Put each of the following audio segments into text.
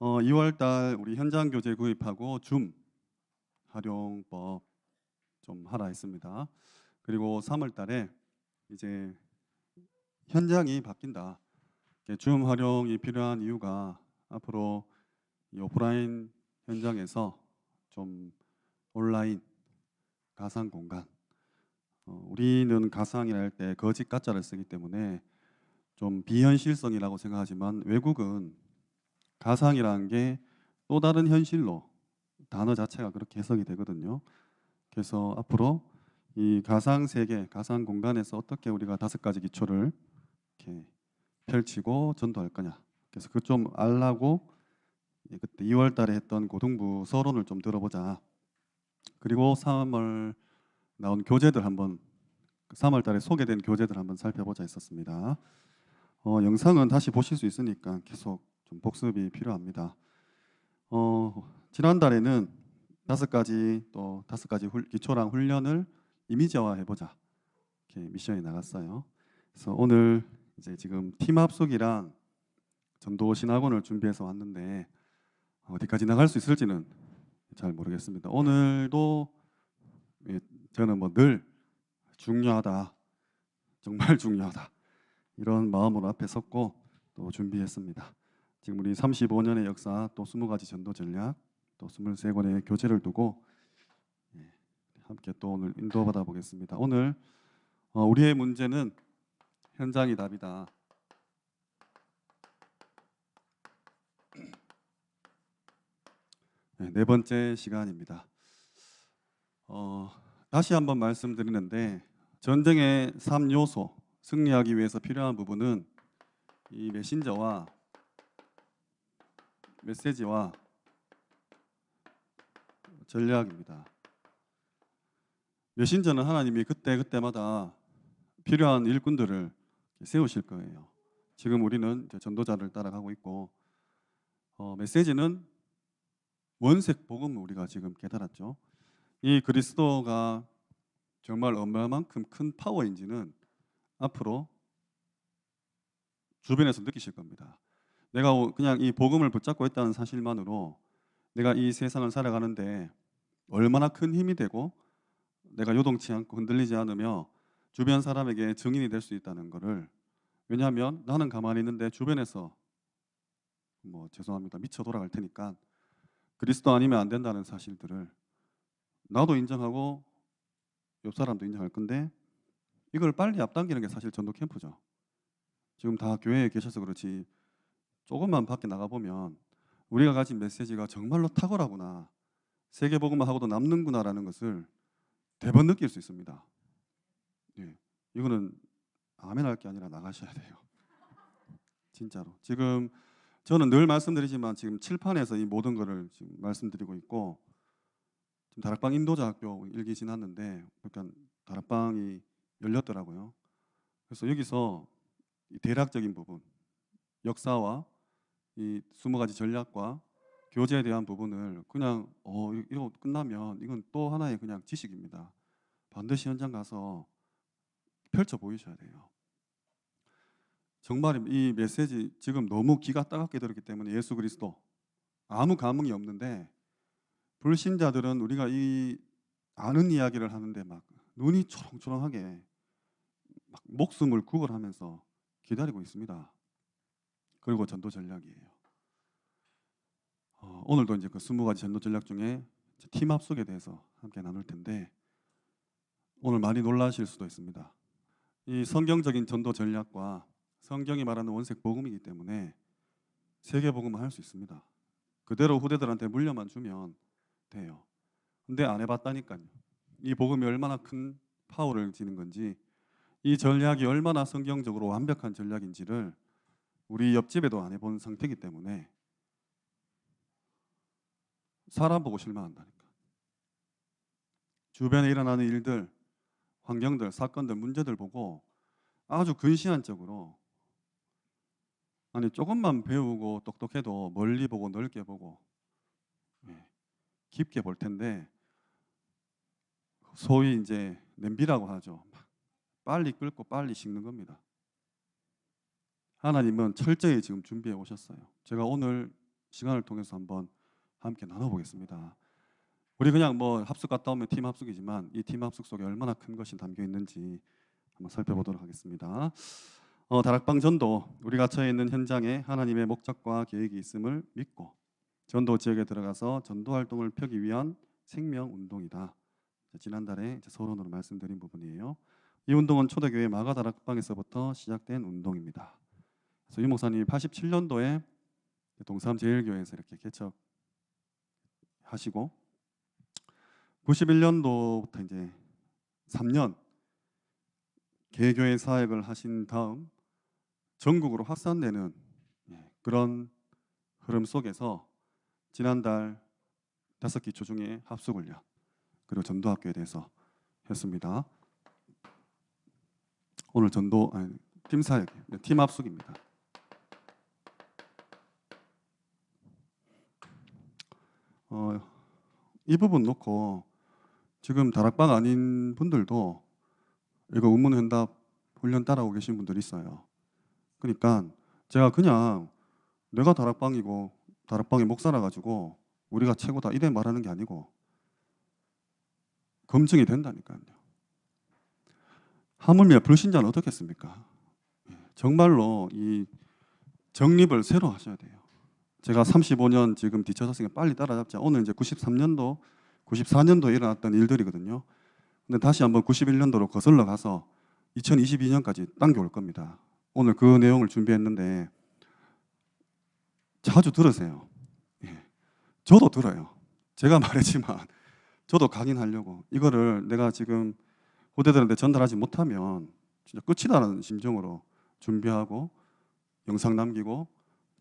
2월 달 우리 현장 교재 구입하고 줌 활용법 좀 하라 했습니다. 그리고 3월 달에 이제 현장이 바뀐다. 줌 활용이 필요한 이유가 앞으로 이 오프라인 현장에서 좀 온라인 가상 공간, 우리는 가상이라 할 때 거짓 가짜를 쓰기 때문에 좀 비현실성이라고 생각하지만 외국은 가상이라는 게 또 다른 현실로 단어 자체가 그렇게 해석이 되거든요. 그래서 앞으로 이 가상 세계, 가상 공간에서 어떻게 우리가 5가지 기초를 이렇게 펼치고 전도할 거냐. 그래서 그 좀 알라고 그때 2월 달에 했던 고등부 서론을 좀 들어보자. 그리고 3월 나온 교재들 한번 3월 달에 소개된 교재들 한번 살펴보자 했었습니다. 영상은 다시 보실 수 있으니까 계속 좀 복습이 필요합니다. 지난달에는 5가지 또 5가지 기초랑 훈련을 이미지화 해보자 이렇게 미션이 나갔어요. 그래서 오늘 이제 지금 팀 합숙이랑 전도 신학원을 준비해서 왔는데 어디까지 나갈 수 있을지는 잘 모르겠습니다. 오늘도 저는 뭐 늘 중요하다, 정말 중요하다 이런 마음으로 앞에 섰고 또 준비했습니다. 지금 우리 35년의 역사 또 20가지 전도 전략 또 23권의 교재를 두고 함께 또 오늘 인도받아 보겠습니다. 오늘 우리의 문제는 현장이 답이다. 네 번째 시간입니다. 다시 한번 말씀드리는데 전쟁의 3요소 승리하기 위해서 필요한 부분은 이 메신저와 메시지와 전략입니다. 메신저는 하나님이 그때마다 필요한 일꾼들을 세우실 거예요. 지금 우리는 이제 전도자를 따라가고 있고 메시지는 원색 복음을 우리가 지금 깨달았죠. 이 그리스도가 정말 얼마만큼 큰 파워인지는 앞으로 주변에서 느끼실 겁니다. 내가 그냥 이 복음을 붙잡고 있다는 사실만으로 내가 이 세상을 살아가는데 얼마나 큰 힘이 되고 내가 요동치 않고 흔들리지 않으며 주변 사람에게 증인이 될 수 있다는 것을, 왜냐하면 나는 가만히 있는데 주변에서 뭐 죄송합니다 미쳐 돌아갈 테니까 그리스도 아니면 안 된다는 사실들을 나도 인정하고 옆 사람도 인정할 건데 이걸 빨리 앞당기는 게 사실 전도 캠프죠. 지금 다 교회에 계셔서 그렇지 조금만 밖에 나가보면 우리가 가진 메시지가 정말로 탁월하구나, 세계복음만 하고도 남는구나라는 것을 대번 느낄 수 있습니다. 예, 이거는 아멘 할 게 아니라 나가셔야 돼요. 진짜로. 지금 저는 늘 말씀드리지만 지금 칠판에서 이 모든 것을 지금 말씀드리고 있고 지금 다락방 인도자 학교 일기 지났는데 그러니까 다락방이 열렸더라고요. 그래서 여기서 이 대략적인 부분, 역사와 이 20가지 전략과 교제에 대한 부분을 그냥 이거 끝나면 이건 또 하나의 그냥 지식입니다. 반드시 현장 가서 펼쳐 보이셔야 돼요. 정말 이 메시지 지금 너무 기가 따갑게 들었기 때문에 예수 그리스도 아무 감흥이 없는데 불신자들은 우리가 이 아는 이야기를 하는데 막 눈이 초롱초롱하게 막 목숨을 구걸하면서 기다리고 있습니다. 그리고 전도 전략이에요. 오늘도 이제 그 20가지 전도 전략 중에 팀 합숙에 대해서 함께 나눌 텐데 오늘 많이 놀라실 수도 있습니다. 이 성경적인 전도 전략과 성경이 말하는 원색 복음이기 때문에 세계 복음을 할 수 있습니다. 그대로 후대들한테 물려만 주면 돼요. 근데 안 해봤다니까요. 이 복음이 얼마나 큰 파워를 지닌 건지, 이 전략이 얼마나 성경적으로 완벽한 전략인지를 우리 옆집에도 안 해본 상태이기 때문에 사람 보고 실망한다니까. 주변에 일어나는 일들, 환경들, 사건들, 문제들 보고 아주 근시안적으로, 아니 조금만 배우고 똑똑해도 멀리 보고 넓게 보고 깊게 볼 텐데 소위 이제 냄비라고 하죠. 빨리 끓고 빨리 식는 겁니다. 하나님은 철저히 지금 준비해 오셨어요. 제가 오늘 시간을 통해서 한번 함께 나눠보겠습니다. 우리 그냥 뭐 합숙 갔다 오면 팀 합숙이지만 이 팀 합숙 속에 얼마나 큰 것이 담겨 있는지 한번 살펴보도록 하겠습니다. 다락방 전도, 우리가 처해 있는 현장에 하나님의 목적과 계획이 있음을 믿고 전도 지역에 들어가서 전도 활동을 펴기 위한 생명 운동이다. 지난달에 서론으로 말씀드린 부분이에요. 이 운동은 초대교회 마가다락방에서부터 시작된 운동입니다. 그래서 유 목사님이 87년도에 동삼제일교회에서 이렇게 개척하시고 91년도부터 이제 3년 개교회 사역을 하신 다음 전국으로 확산되는 그런 흐름 속에서 지난달 5 기초 중에 합숙훈련 그리고 전도학교에 대해서 했습니다. 오늘 팀 사역, 팀 합숙입니다. 이 부분 놓고 지금 다락방 아닌 분들도 이거 의문응답 훈련 따라오고 계신 분들이 있어요. 그러니까 제가 그냥 내가 다락방이고 다락방의 목사라 가지고 우리가 최고다 이래 말하는 게 아니고 검증이 된다니까요. 하물며 불신자는 어떻겠습니까? 정말로 이 정립을 새로 하셔야 돼요. 제가 35년 지금 뒤쳐졌으니까 빨리 따라잡자. 오늘 이제 93년도, 94년도에 일어났던 일들이거든요. 근데 다시 한번 91년도로 거슬러 가서 2022년까지 당겨올 겁니다. 오늘 그 내용을 준비했는데 자주 들으세요. 저도 들어요. 제가 말했지만 저도 각인하려고 이거를 내가 지금 후대들한테 전달하지 못하면 진짜 끝이다라는 심정으로 준비하고 영상 남기고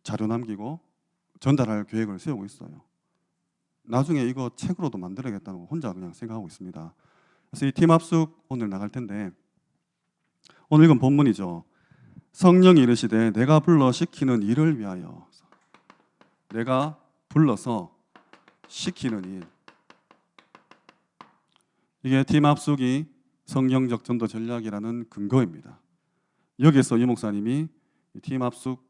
자료 남기고 전달할 계획을 세우고 있어요. 나중에 이거 책으로도 만들어야겠다고 혼자 그냥 생각하고 있습니다. 그래서 이 팀 합숙 오늘 나갈 텐데 오늘 이건 본문이죠. 성령이 이르시되 내가 불러 시키는 일을 위하여. 내가 불러서 시키는 일. 이게 팀 합숙이 성경적 전도 전략이라는 근거입니다. 여기에서 유 목사님이 팀 합숙,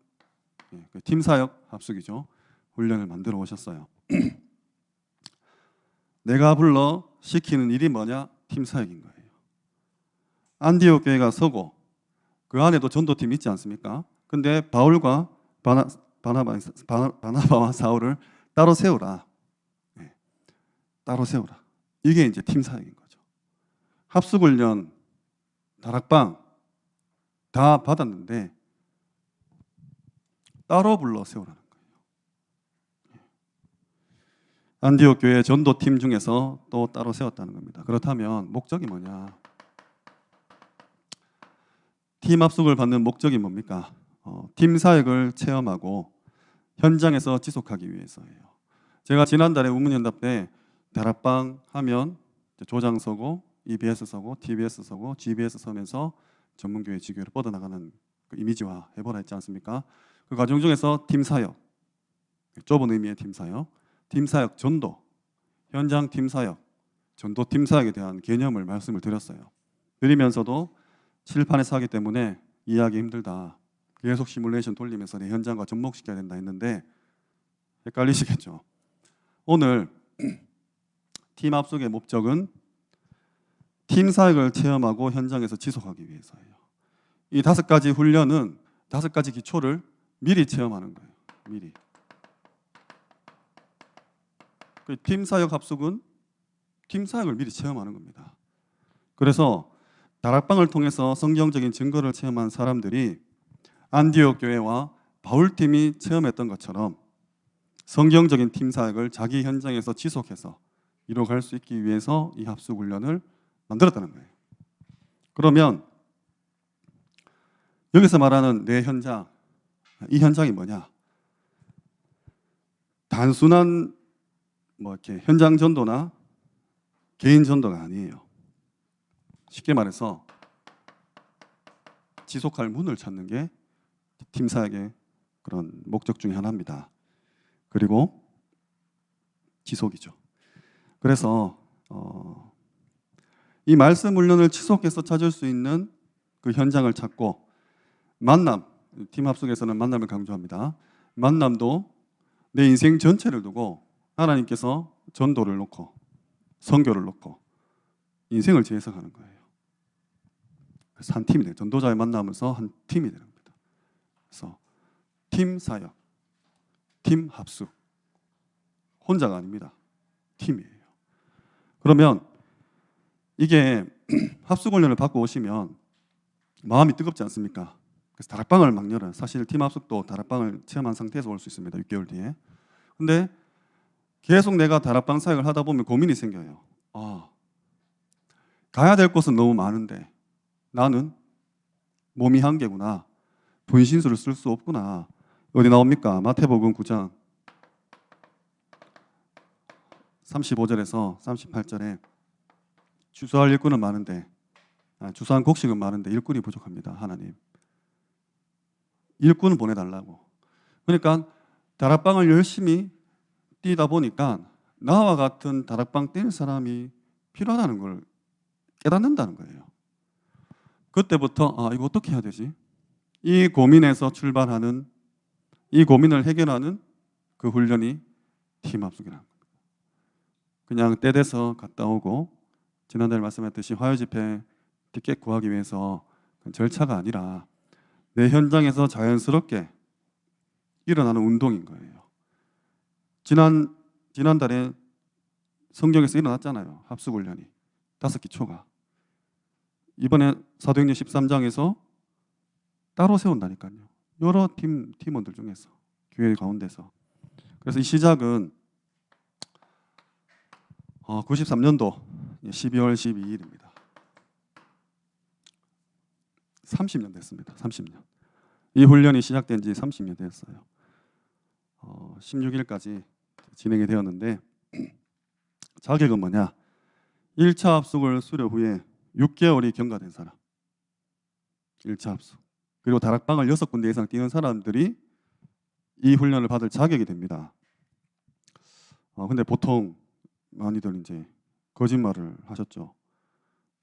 팀 사역 합숙이죠. 훈련을 만들어 오셨어요. 내가 불러 시키는 일이 뭐냐? 팀 사역인 거예요. 안디옥 교회가 서고 그 안에도 전도팀이 있지 않습니까? 근데 바울과 바나바와 사울을 따로 세우라. 따로 세우라. 이게 이제 팀 사역인 거죠. 합숙훈련, 다락방 다 받았는데 따로 불러 세우라는 거예요. 안디옥 교회 전도팀 중에서 또 따로 세웠다는 겁니다. 그렇다면 목적이 뭐냐? 팀 합숙을 받는 목적이 뭡니까? 팀 사역을 체험하고 현장에서 지속하기 위해서예요. 제가 지난달에 우문연답 때 다락방 하면 조장 서고 EBS 서고 TBS 서고 GBS 서면서 전문교회 지교회로 뻗어나가는 그 이미지화 해보라 했지 않습니까? 그 과정 중에서 팀 사역, 좁은 의미의 팀 사역 전도, 현장 팀 사역, 전도 팀 사역에 대한 개념을 말씀을 드렸어요. 드리면서도 칠판에서 하기 때문에 이해하기 힘들다. 계속 시뮬레이션 돌리면서 내 현장과 접목시켜야 된다 했는데 헷갈리시겠죠? 오늘 팀 합숙의 목적은 팀 사역을 체험하고 현장에서 지속하기 위해서예요. 이 5가지 훈련은 5가지 기초를 미리 체험하는 거예요. 미리. 팀 사역 합숙은 팀 사역을 미리 체험하는 겁니다. 그래서 다락방을 통해서 성경적인 증거를 체험한 사람들이 안디옥 교회와 바울팀이 체험했던 것처럼 성경적인 팀 사역을 자기 현장에서 지속해서 이뤄갈 수 있기 위해서 이 합숙 훈련을 만들었다는 거예요. 그러면 여기서 말하는 내 현장, 이 현장이 뭐냐? 단순한 이렇게 현장 전도나 개인 전도가 아니에요. 쉽게 말해서 지속할 문을 찾는 게 팀 사역의 그런 목적 중에 하나입니다. 그리고 지속이죠. 그래서 이 말씀 훈련을 지속해서 찾을 수 있는 그 현장을 찾고 만남, 팀 합숙에서는 만남을 강조합니다. 만남도 내 인생 전체를 두고 하나님께서 전도를 놓고 선교를 놓고 인생을 재해석하는 거예요. 그래서 한 팀이 돼요. 전도자의 만나면서 한 팀이 되는 겁니다. 그래서 팀 사역, 팀 합숙. 혼자가 아닙니다. 팀이에요. 그러면 이게 합숙 훈련을 받고 오시면 마음이 뜨겁지 않습니까? 그래서 다락방을 막 열어요. 사실 팀 합숙도 다락방을 체험한 상태에서 올 수 있습니다. 6개월 뒤에. 근데 계속 내가 다락방 사역을 하다 보면 고민이 생겨요. 가야 될 곳은 너무 많은데 나는 몸이 한계구나. 분신술을 쓸 수 없구나. 어디 나옵니까? 마태복음 9장 35절에서 38절에 주소할 일꾼은 많은데 주소한 곡식은 많은데 일꾼이 부족합니다. 하나님. 일꾼을 보내달라고. 그러니까 다락방을 열심히 뛰다 보니까 나와 같은 다락방 뛸 사람이 필요하다는 걸 깨닫는다는 거예요. 그때부터 이거 어떻게 해야 되지? 이 고민에서 출발하는, 이 고민을 해결하는 그 훈련이 팀합숙이라는 겁니다. 그냥 때 돼서 갔다 오고 지난달에 말씀했듯이 화요집회 티켓 구하기 위해서 절차가 아니라 내 현장에서 자연스럽게 일어나는 운동인 거예요. 지난달에 성경에서 일어났잖아요. 합숙훈련이 5기초가. 이번에 사도행전 13장에서 따로 세운다니까요. 여러 팀원들 중에서 교회 가운데서. 그래서 이 시작은 93년도 12월 12일입니다. 30년 됐습니다. 30년. 이 훈련이 시작된 지 30년 됐어요. 16일까지 진행이 되었는데 자격은 뭐냐? 1차 합숙을 수료 후에 6개월이 경과된 사람. 1차 합숙. 그리고 다락방을 6군데 이상 뛰는 사람들이 이 훈련을 받을 자격이 됩니다. 근데 보통 많이들 이제 거짓말을 하셨죠.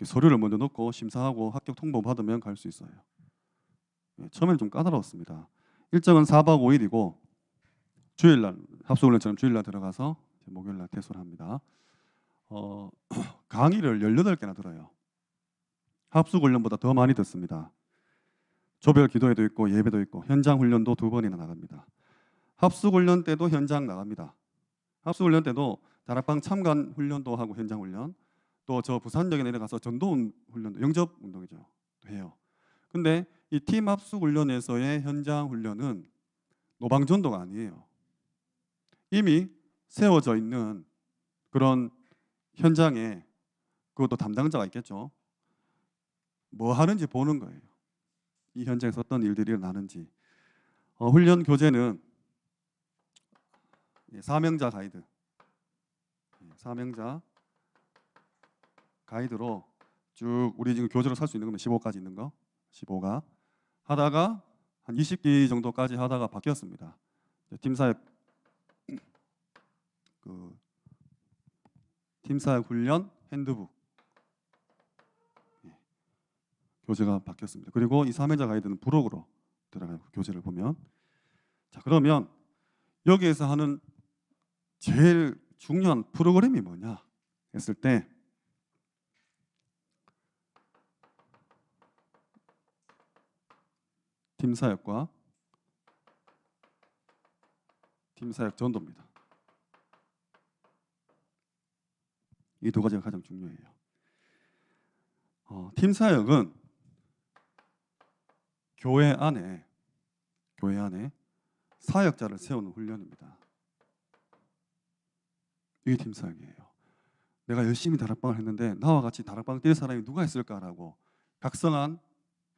서류를 먼저 넣고 심사하고 합격 통보 받으면 갈 수 있어요. 처음에는 좀 까다로웠습니다. 일정은 4박 5일이고 주일날 합숙훈련처럼 주일날 들어가서 목요일날 퇴소를 합니다. 강의를 18개나 들어요. 합숙훈련보다 더 많이 듣습니다. 조별 기도회도 있고 예배도 있고 현장 훈련도 2번이나 나갑니다. 합숙훈련 때도 현장 나갑니다. 합숙훈련 때도 다락방 참관 훈련도 하고 현장 훈련, 또 저 부산역에 내려가서 전도 훈련도 영접 운동이죠. 해요. 근데 이 팀 합숙 훈련에서의 현장 훈련은 노방전도가 아니에요. 이미 세워져 있는 그런 현장에 그것도 담당자가 있겠죠. 뭐 하는지 보는 거예요. 이 현장에서 어떤 일들이 일어나는지. 훈련 교재는 사명자 가이드. 사명자 가이드로 쭉 우리 지금 교재로 살 수 있는 거면 15까지 있는 거. 15가 하다가 한 20기 정도까지 하다가 바뀌었습니다. 팀사역 팀사역 훈련 핸드북 교재가 바뀌었습니다. 그리고 이 사명자 가이드는 부록으로 들어가요. 교재를 보면. 자, 그러면 여기에서 하는 제일 중요한 프로그램이 뭐냐 했을 때 팀사역과 팀사역 전도입니다. 이 2가지가 가장 중요해요. 팀사역은 교회 안에 사역자를 세우는 훈련입니다. 이게 팀사역이에요. 내가 열심히 다락방을 했는데 나와 같이 다락방 뛸 사람이 누가 있을까라고 각성한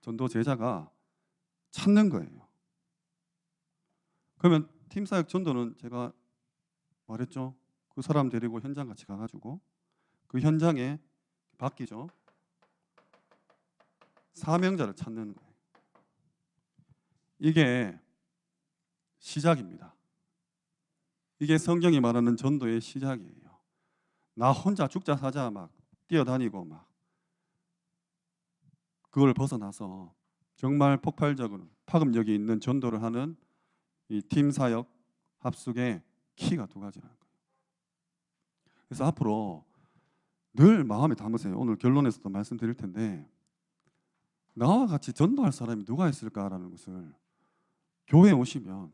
전도 제자가 찾는 거예요. 그러면 팀사역 전도는 제가 말했죠. 그 사람 데리고 현장 같이 가가지고 그 현장에 바뀌죠. 사명자를 찾는 거예요. 이게 시작입니다. 이게 성경이 말하는 전도의 시작이에요. 나 혼자 죽자 사자 막 뛰어다니고 막 그걸 벗어나서 정말 폭발적으로 파급력이 있는 전도를 하는 이 팀 사역, 합숙의 키가 두 가지라는 거예요. 그래서 앞으로 늘 마음에 담으세요. 오늘 결론에서도 말씀드릴 텐데 나와 같이 전도할 사람이 누가 있을까라는 것을 교회에 오시면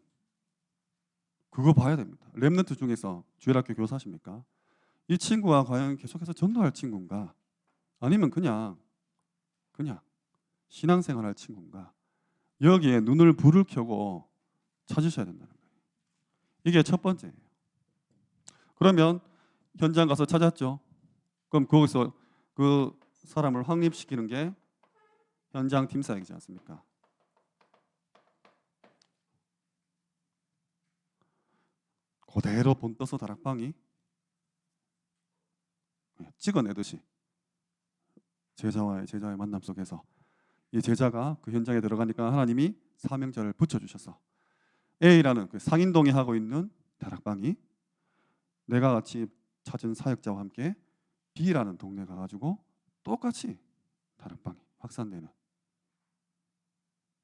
그거 봐야 됩니다. 렘넌트 중에서 주일학교 교사십니까? 이 친구가 과연 계속해서 전도할 친구인가? 아니면 그냥 신앙생활할 친구인가? 여기에 눈을 불을 켜고 찾으셔야 된다는 거예요. 이게 첫 번째예요. 그러면 현장 가서 찾았죠. 그럼 거기서 그 사람을 확립시키는 게 현장 팀 사역이지 않습니까? 그대로 본떠서 다락방이 찍어내듯이 제자와의 만남 속에서 이 제자가 그 현장에 들어가니까 하나님이 사명자를 붙여주셔서 A라는 그 상인동에 하고 있는 다락방이 내가 같이 찾은 사역자와 함께 B라는 동네 가가지고 똑같이 다락방이 확산되는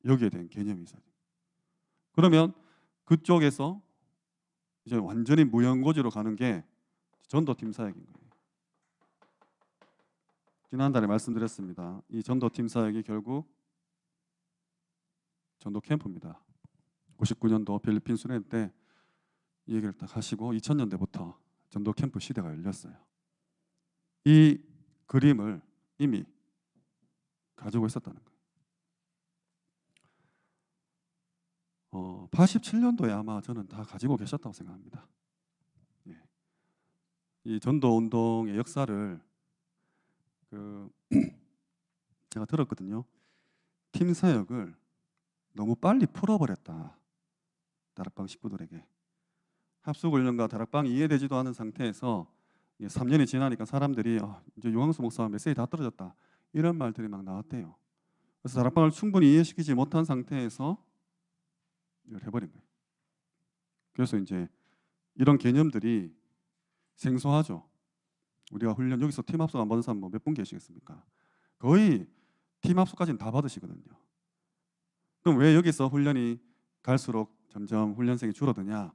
여기에 대한 개념이 있어야 돼요. 그러면 그쪽에서 이제 완전히 무연고지로 가는 게 전도팀 사역인 거예요. 지난달에 말씀드렸습니다. 이 전도팀 사역이 결국 전도 캠프입니다. 99년도 필리핀 수련 때 이 얘기를 딱 하시고 2000년대부터 전도 캠프 시대가 열렸어요. 이 그림을 이미 가지고 있었다는 거예요. 87년도에 아마 저는 다 가지고 계셨다고 생각합니다. 예. 이 전도 운동의 역사를 제가 들었거든요. 팀 사역을 너무 빨리 풀어버렸다. 다락방 식구들에게. 합숙훈련과 다락방이 이해되지도 않은 상태에서 3년이 지나니까 사람들이 이제 유광수 목사 메시지 다 떨어졌다. 이런 말들이 막 나왔대요. 그래서 다락방을 충분히 이해시키지 못한 상태에서 이걸 해버린 거예요. 그래서 이제 이런 개념들이 생소하죠. 우리가 훈련 여기서 팀 합숙 안 받은 사람 몇 분 계시겠습니까? 거의 팀 합숙까지는 다 받으시거든요. 그럼 왜 여기서 훈련이 갈수록 점점 훈련생이 줄어드냐?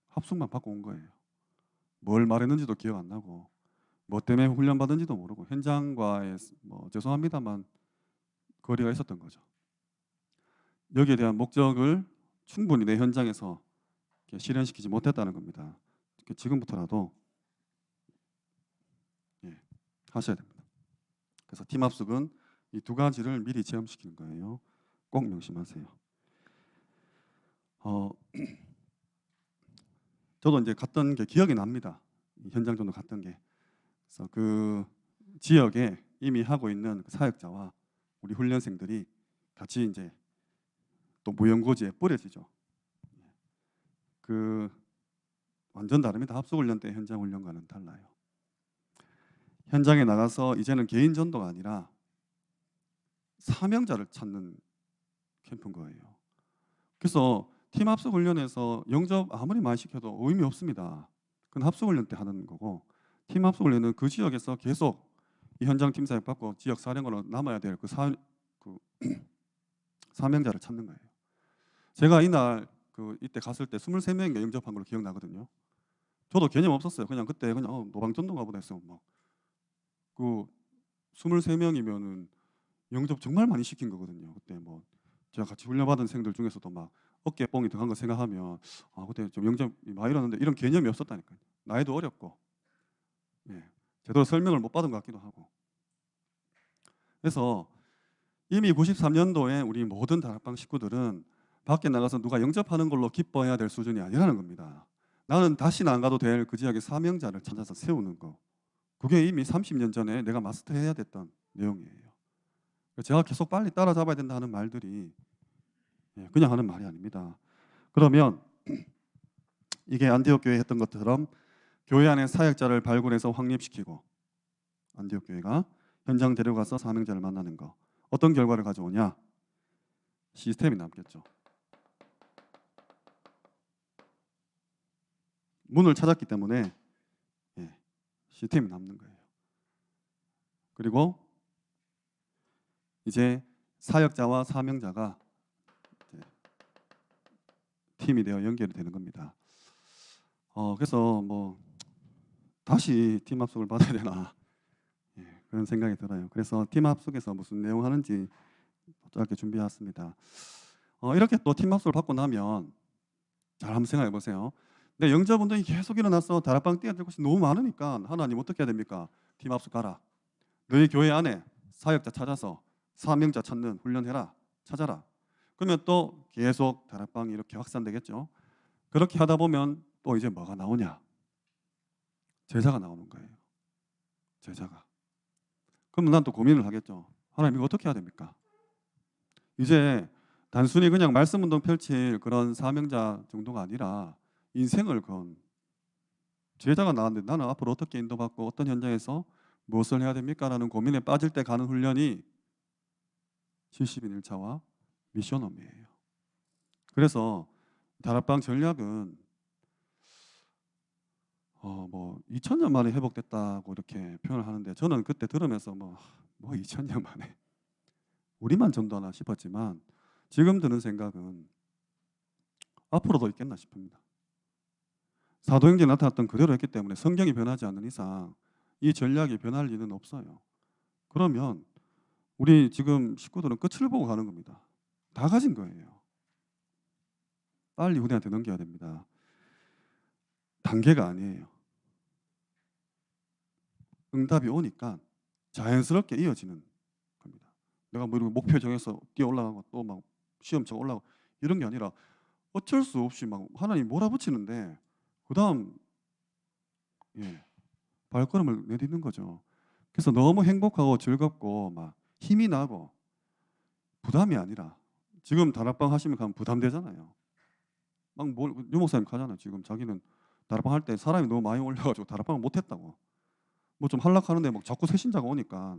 합숙만 받고 온 거예요. 뭘 말했는지도 기억 안 나고 뭐 때문에 훈련 받은지도 모르고 현장과의 죄송합니다만 거리가 있었던 거죠. 여기에 대한 목적을 충분히 내 현장에서 실현시키지 못했다는 겁니다. 지금부터라도 하셔야 됩니다. 그래서 팀 합숙은 이 두 가지를 미리 체험시키는 거예요. 꼭 명심하세요. 저도 이제 갔던 게 기억이 납니다. 현장 정도 갔던 게. 그래서 그 지역에 이미 하고 있는 그 사역자와 우리 훈련생들이 같이 이제 또 무연고지에 뿌려지죠. 그 완전 다릅니다. 합숙훈련 때 현장 훈련과는 달라요. 현장에 나가서 이제는 개인 전도가 아니라 사명자를 찾는 캠프인 거예요. 그래서 팀 합숙 훈련에서 영접 아무리 많이 시켜도 의미 없습니다. 그건 합숙 훈련 때 하는 거고 팀 합숙 훈련은 그 지역에서 계속 이 현장 팀 사역 받고 지역 사령으로 남아야 될 그 사명자를 찾는 거예요. 제가 이날 이때 갔을 때 23명인가 영접한 걸로 기억나거든요. 저도 개념 없었어요. 그냥 그때 그냥 노방전도가 보다 했어요. 그 23명이면은 영접 정말 많이 시킨 거거든요. 그때 제가 같이 훈련받은 생들 중에서도 막 어깨 뽕이 들어간 거 생각하면 그때 좀 영접이 많이 일어났는데 이런 개념이 없었다니까요. 나이도 어렸고 제대로 설명을 못 받은 것 같기도 하고. 그래서 이미 93년도에 우리 모든 다락방 식구들은 밖에 나가서 누가 영접하는 걸로 기뻐해야 될 수준이 아니라는 겁니다. 나는 다시는 안 가도 될 그 지역의 사명자를 찾아서 세우는 거. 그게 이미 30년 전에 내가 마스터해야 됐던 내용이에요. 제가 계속 빨리 따라잡아야 된다는 말들이 그냥 하는 말이 아닙니다. 그러면 이게 안디옥 교회 했던 것처럼 교회 안에 사역자를 발굴해서 확립시키고 안디옥 교회가 현장 데려가서 사명자를 만나는 거. 어떤 결과를 가져오냐? 시스템이 남겠죠. 문을 찾았기 때문에 시스템이 남는 거예요. 그리고 이제 사역자와 사명자가 팀이 되어 연결이 되는 겁니다. 그래서 뭐 다시 팀 합숙을 받아야 되나 그런 생각이 들어요. 그래서 팀 합숙에서 무슨 내용 하는지 짧게 준비해왔습니다. 이렇게 또 팀 합숙을 받고 나면 잘 한번 생각해 보세요. 근데 영접 운동이 계속 일어나서 다락방 뛰어들 곳이 너무 많으니까 하나님 어떻게 해야 됩니까? 팀 합숙 가라. 너희 교회 안에 사역자 찾아서 사명자 찾는 훈련해라. 찾아라. 그러면 또 계속 다락방이 이렇게 확산되겠죠. 그렇게 하다 보면 또 이제 뭐가 나오냐? 제자가 나오는 거예요. 제자가. 그럼 난 또 고민을 하겠죠. 하나님 이거 어떻게 해야 됩니까? 이제 단순히 그냥 말씀 운동 펼칠 그런 사명자 정도가 아니라 인생을 건 제자가 나왔는데 나는 앞으로 어떻게 인도받고 어떤 현장에서 무엇을 해야 됩니까? 라는 고민에 빠질 때 가는 훈련이 70인 1차와 미션홈이에요. 그래서 다락방 전략은 뭐 2000년 만에 회복됐다고 이렇게 표현을 하는데 저는 그때 들으면서 뭐 2000년 만에 우리만 전도하나 싶었지만 지금 드는 생각은 앞으로도 있겠나 싶습니다. 사도행전에 나타났던 그대로 했기 때문에 성경이 변하지 않는 이상 이 전략이 변할 리는 없어요. 그러면 우리 지금 식구들은 끝을 보고 가는 겁니다. 다 가진 거예요. 빨리 후대한테 넘겨야 됩니다. 단계가 아니에요. 응답이 오니까 자연스럽게 이어지는 겁니다. 내가 뭐 이렇게 목표 정해서 뛰어 올라가고 또 막 시험 쳐 올라가고 이런 게 아니라 어쩔 수 없이 막 하나님 몰아붙이는데 그다음 발걸음을 내딛는 거죠. 그래서 너무 행복하고 즐겁고 막 힘이 나고 부담이 아니라 지금 다락방 하시면 가면 부담되잖아요. 유 목사님 가잖아요. 지금 자기는 다락방 할 때 사람이 너무 많이 올려가지고 다락방을 못했다고. 뭐 좀 하락하는데 막 자꾸 새 신자가 오니까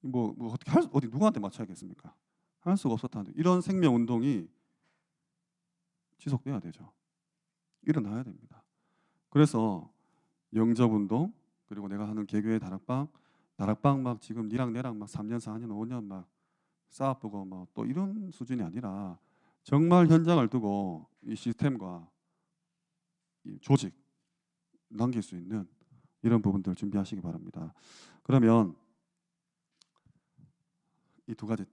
뭐 어떻게 어디 누구한테 맞춰야겠습니까? 할 수가 없었다는데 이런 생명 운동이 지속돼야 되죠. 일어나야 됩니다. 그래서 영접 운동 그리고 내가 하는 개교의 다락방 막 지금 니랑 내랑 막 3년 4년 5년 막 쌓아보고 뭐 또 이런 수준이 아니라 정말 현장을 두고 이 시스템과 이 조직 남길 수 있는 이런 부분들 준비하시기 바랍니다. 그러면 이 두 가지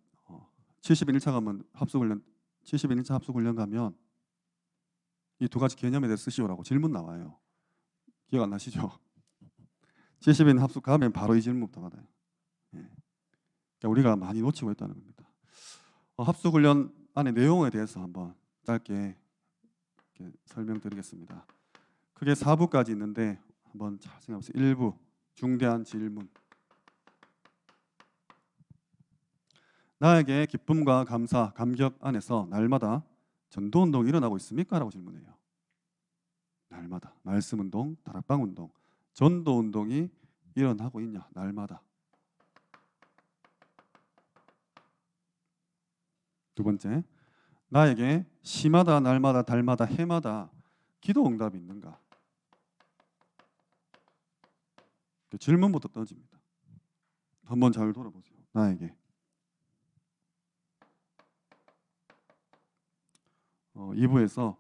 71차 가면 합숙훈련 71차 합숙훈련 가면 이 두 가지 개념에 대해서 쓰시오라고 질문 나와요. 기억 안 나시죠? 70인 합숙 가면 바로 이 질문부터 받아요. 그러니까 우리가 많이 놓치고 있다는 겁니다. 합숙훈련 안의 내용에 대해서 한번 짧게 설명드리겠습니다. 크게 4부까지 있는데 한번 잘 생각해보세요. 1부 중대한 질문. 나에게 기쁨과 감사, 감격 안에서 날마다 전도운동이 일어나고 있습니까? 라고 질문해요. 날마다 말씀운동, 다락방운동, 전도운동이 일어나고 있냐? 날마다. 두 번째, 나에게 시마다, 날마다, 달마다, 해마다 기도 응답이 있는가? 질문부터 던집니다. 한번 잘 돌아보세요. 나에게 2부에서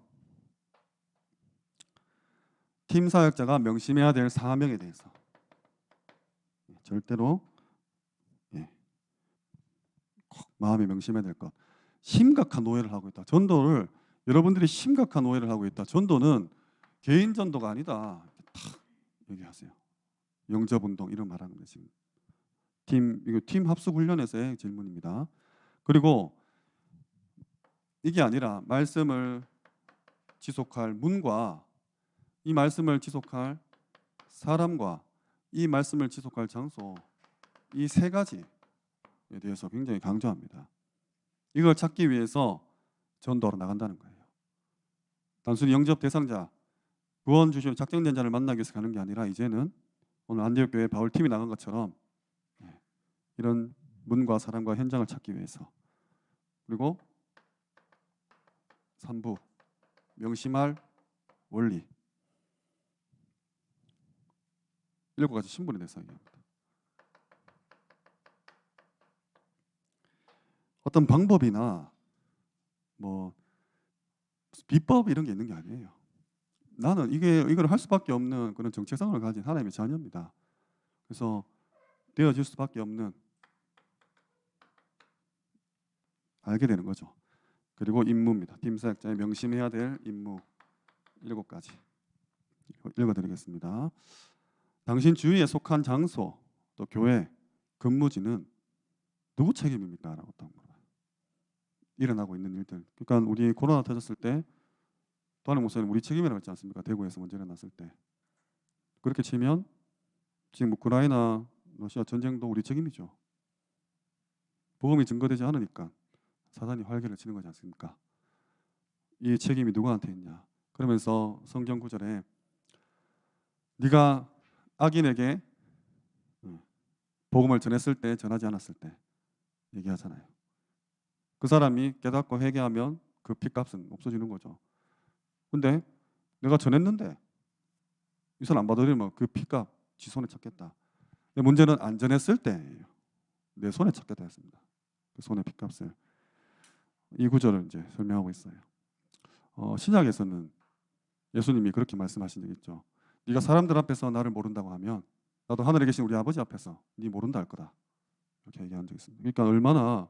팀 사역자가 명심해야 될 사명에 대해서 절대로 꼭 마음에 명심해야 될 것. 심각한 오해를 하고 있다. 전도를 여러분들이 심각한 오해를 하고 있다. 전도는 개인 전도가 아니다. 탁 얘기하세요. 영접 운동 이런 말하는 거 지금. 이거 팀 합숙 훈련에서의 질문입니다. 그리고 이게 아니라 말씀을 지속할 문과 이 말씀을 지속할 사람과 이 말씀을 지속할 장소 이 세 가지에 대해서 굉장히 강조합니다. 이걸 찾기 위해서 전도하러 나간다는 거예요. 단순히 영접 대상자, 구원 주시는 작정된 자를 만나기 위해서 가는 게 아니라 이제는 오늘 안디옥 교회 바울 팀이 나간 것처럼 이런 문과 사람과 현장을 찾기 위해서 그리고 3부 명심할 원리 7가지 신분에 대해서 얘기합니다. 어떤 방법이나 뭐 비법 이런 게 있는 게 아니에요. 나는 이걸 할 수밖에 없는 그런 정체성을 가진 하나님의 자녀입니다. 그래서 되어질 수밖에 없는, 알게 되는 거죠. 그리고 임무입니다. 팀 사역자의 명심해야 될 임무 7가지 읽어드리겠습니다. 당신 주위에 속한 장소, 또 교회, 근무지는 누구 책임입니까? 라고 딱 물어요. 일어나고 있는 일들. 그러니까 우리 코로나 터졌을 때 도하는 목사님 우리 책임이라고 했지 않습니까? 대구에서 먼저 일어났을 때. 그렇게 치면 지금 우크라이나 러시아 전쟁도 우리 책임이죠. 복음이 증거되지 않으니까 사단이 활개를 치는 거지 않습니까? 이 책임이 누구한테 있냐? 그러면서 성경 구절에 네가 악인에게 복음을 전했을 때, 전하지 않았을 때 얘기하잖아요. 그 사람이 깨닫고 회개하면 그 핏값은 없어지는 거죠. 근데 내가 전했는데 이 사람 안 받아들이면 그 핏값 지 손에 찾겠다. 근데 문제는 안 전했을 때예요. 내 손에 찾겠다 했습니다. 그 손의 핏값을. 이 구절을 이제 설명하고 있어요. 신약에서는 예수님이 그렇게 말씀하신 적 있죠. 네가 사람들 앞에서 나를 모른다고 하면 나도 하늘에 계신 우리 아버지 앞에서 네 모른다 할 거다. 이렇게 얘기한 적이 있습니다. 그러니까 얼마나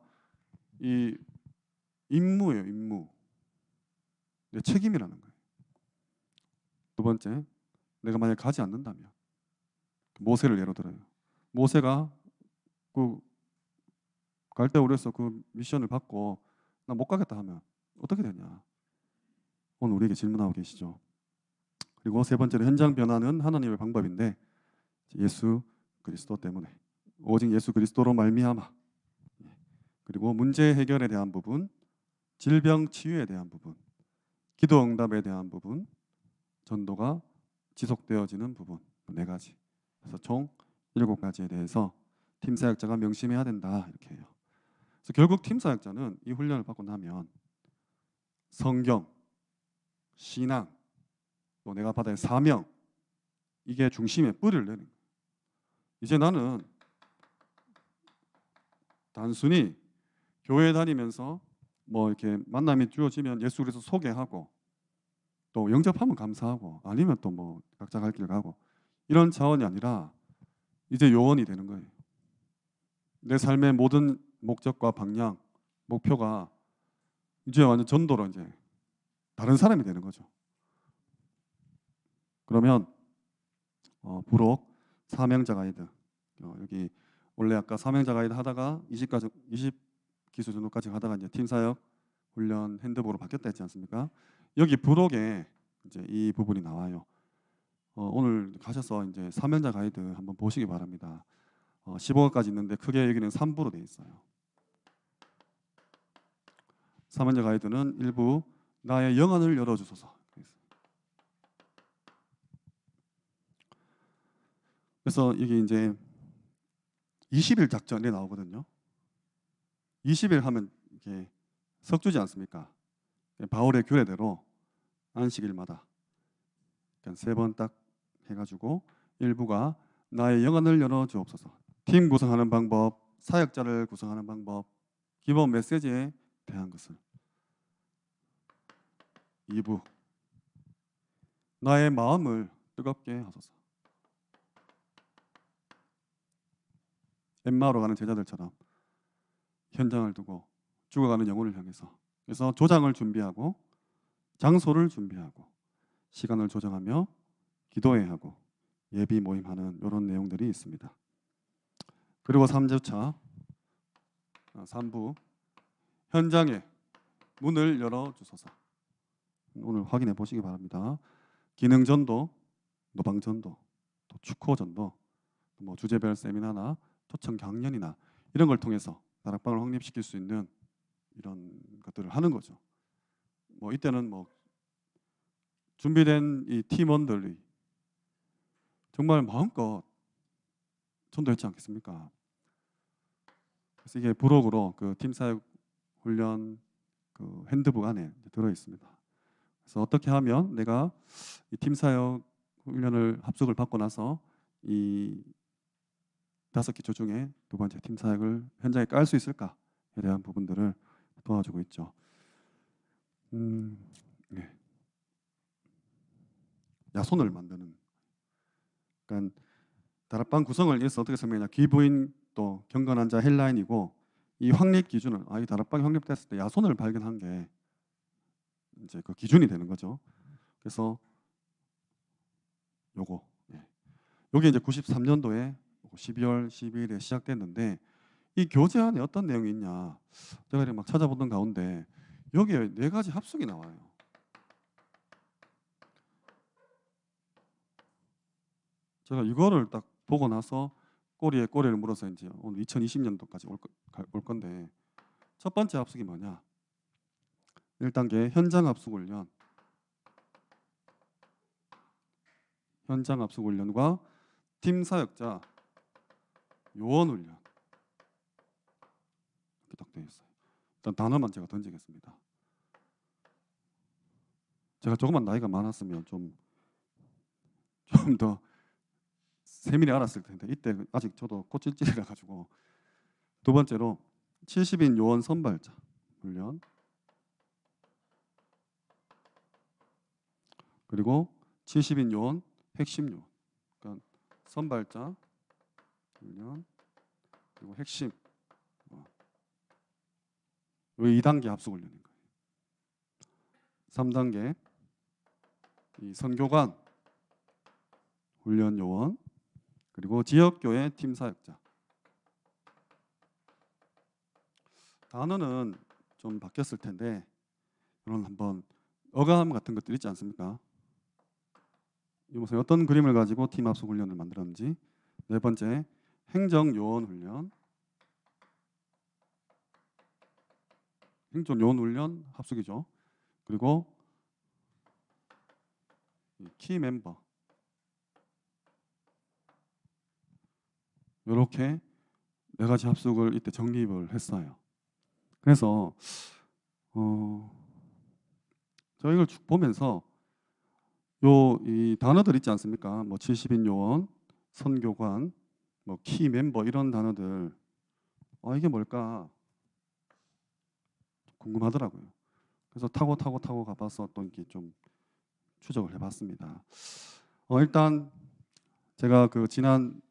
이 임무예요, 임무. 내 책임이라는 거예요. 두 번째, 내가 만약 가지 않는다면, 모세를 예로 들어요. 모세가 그 갈대오르에서 그 미션을 받고 나 못 가겠다 하면 어떻게 되냐? 오늘 우리에게 질문하고 계시죠. 그리고 세 번째로 현장 변화는 하나님의 방법인데 예수 그리스도 때문에, 오직 예수 그리스도로 말미암아. 그리고 문제 해결에 대한 부분, 질병 치유에 대한 부분, 기도 응답에 대한 부분, 전도가 지속되어지는 부분, 4가지. 그래서 총 7가지에 대해서 팀 사역자가 명심해야 된다 이렇게 해요. 그래서 결국 팀 사역자는 이 훈련을 받고 나면 성경, 신앙, 또 내가 받아야 할 사명, 이게 중심에 뿌리를 내는 거예요. 이제 나는 단순히 교회 다니면서 뭐 이렇게 만남이 주어지면 예수 그리스도 소개하고 또 영접하면 감사하고 아니면 또 뭐 각자 갈 길 가고 이런 차원이 아니라 이제 요원이 되는 거예요. 내 삶의 모든 목적과 방향, 목표가 이제 완전 전도로 이제 다른 사람이 되는 거죠. 그러면 부록 사명자 가이드, 여기 원래 아까 사명자 가이드 하다가 20 기술 전도까지 하다가 이제 팀 사역 훈련 핸드북으로 바뀌었다 했지 않습니까? 여기 부록에 이제 이 부분이 나와요. 오늘 가셔서 이제 사명자 가이드 한번 보시기 바랍니다. 15가지 있는데 크게 여기는 3부로 되어 있어요. 사명자 가이드는 1부 나의 영안을 열어주소서. 그래서 여기 이제 20일 작전이 나오거든요. 20일 하면 이게 석주지 않습니까? 바울의 규례대로 안식일마다 3번 딱 해가지고 1부가 나의 영안을 열어주옵소서. 팀 구성하는 방법, 사역자를 구성하는 방법, 기본 메시지에 대한 것을. 2부 나의 마음을 뜨겁게 하소서. 엠마오로 가는 제자들처럼 현장을 두고 죽어가는 영혼을 향해서. 그래서 조장을 준비하고 장소를 준비하고 시간을 조정하며 기도해야 하고 예비 모임하는 이런 내용들이 있습니다. 그리고 3주차 3부 현장에 문을 열어주소서. 오늘 확인해 보시기 바랍니다. 기능전도, 노방전도, 또 축호전도, 뭐 주제별 세미나나 초청 강연이나 이런 걸 통해서 다락방을 확립시킬 수 있는 이런 것들을 하는 거죠. 뭐 이때는 뭐 준비된 이 팀원들이 정말 마음껏 전도했지 않겠습니까? 그래서 이게 부록으로 그 팀 사역 훈련 그 핸드북 안에 들어 있습니다. 그래서 어떻게 하면 내가 이 팀 사역 훈련을 합숙을 받고 나서 이 5기초 중에 2번째 팀 사역을 현장에 깔 수 있을까에 대한 부분들을 도와주고 있죠. 네. 야손을 만드는. 그러니까 다락방 구성을 위해서 어떻게 설명하냐. 귀부인 또 경건한 자 헬라인이고 이 확립 기준은 이 다락방이 확립됐을 때 야손을 발견한 게 이제 그 기준이 되는 거죠. 그래서 요거 요게 이제 93년도에 12월 12일에 시작됐는데 이 교재 안에 어떤 내용이 있냐 제가 이렇게 막 찾아보던 가운데 여기에 4가지 합숙이 나와요. 제가 이거를 딱 보고 나서 꼬리에 꼬리를 물어서 이제 오늘 2020년도까지 올 건데 첫 번째 합숙이 뭐냐 1단계 현장 합숙 훈련 현장 합숙 훈련과 팀 사역자 요원 훈련 이렇게 딱 되어 있어요. 일단 단어만 제가 던지겠습니다. 제가 조금만 나이가 많았으면 좀 더 세밀히 알았을 텐데 이때 아직 저도 코찔찔이라 가지고. 두 번째로 70인 요원 선발자 훈련 그리고 70인 요원 핵심 요원 그러니까 선발자 훈련 그리고 핵심 요 2단계 합숙 훈련인 거예요. 3단계 이 선교관 훈련 요원 그리고 지역교회 팀 사역자. 단어는 좀 바뀌었을 텐데 이런 한번 어감 같은 것들 있지 않습니까? 이 보세요. 어떤 그림을 가지고 팀 합숙 훈련을 만들었는지. 네 번째 행정 요원 훈련 행정 요원 훈련 합숙이죠. 그리고 키 멤버 이렇게 4가지 합숙을 이때 정립을 했어요. 그래서 저 이걸 쭉 보면서 이 단어들 있지 않습니까? 뭐 70인 요원, 선교관, 뭐 키 멤버 이런 단어들 이게 뭘까 궁금하더라고요. 그래서 타고 가봐서 또 이렇게 좀 추적을 해봤습니다. 일단 제가 그 지난